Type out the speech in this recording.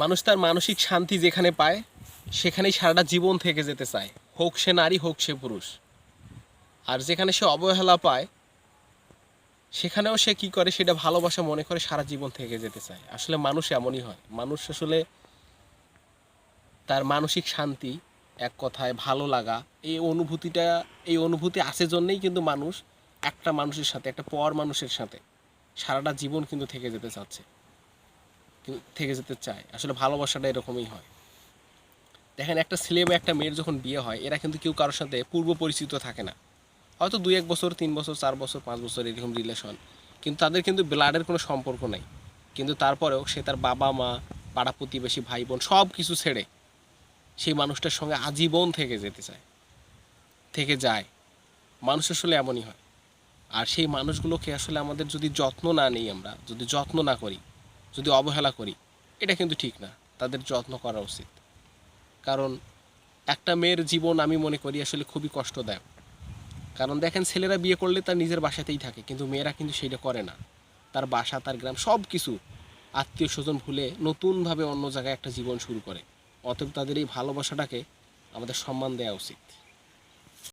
মানুষ তার মানসিক শান্তি যেখানে পায় সেখানেই সারাটা জীবন থেকে যেতে চায়, হোক সে নারী হোক সে পুরুষ। আর যেখানে সে অবহেলা পায় সেখানেও সে কি করে, সেটা ভালোবাসা মনে করে সারা জীবন থেকে যেতে চায়। আসলে মানুষ এমনই হয়। মানুষ আসলে তার মানসিক শান্তি, এক কথায় ভালো লাগা, এই অনুভূতি আছে জন্যই কিন্তু মানুষ একটা মানুষের সাথে, একটা পর মানুষের সাথে সারাটা জীবন কিন্তু থেকে যেতে চাচ্ছে, থেকে যেতে চায়। আসলে ভালোবাসাটা এরকমই হয়। দেখেন, একটা ছেলে বা একটা মেয়ের যখন বিয়ে হয়, এরা কিন্তু কেউ কারোর সাথে পূর্ব পরিচিত থাকে না। হয়তো 2-1 বছর, 3 বছর, 4 বছর, 5 বছর এরকম রিলেশন, কিন্তু তাদের কিন্তু ব্লাডের কোনো সম্পর্ক নাই। কিন্তু তারপরেও সে তার বাবা মা, পাড়া প্রতিবেশী, ভাই বোন সব কিছু ছেড়ে সেই মানুষটার সঙ্গে আজীবন থেকে যেতে চায়, থেকে যায়। মানুষ আসলে এমনই হয়। আর সেই মানুষগুলোকে আসলে আমাদের যদি যত্ন না নিই, আমরা যদি যত্ন না করি, যদি অবহেলা করি, এটা কিন্তু ঠিক না। তাদের যত্ন করা উচিত। কারণ একটা মেয়ের জীবন আমি মনে করি আসলে খুবই কষ্টদায়ক। কারণ দেখেন, ছেলেরা বিয়ে করলে তার নিজের বাসাতেই থাকে, কিন্তু মেয়েরা কিন্তু সেইটা করে না। তার বাসা, তার গ্রাম, সব কিছু আত্মীয় স্বজন ভুলে নতুনভাবে অন্য জায়গায় একটা জীবন শুরু করে। অতএব তাদের এই ভালোবাসাটাকে আমাদের সম্মান দেওয়া উচিত।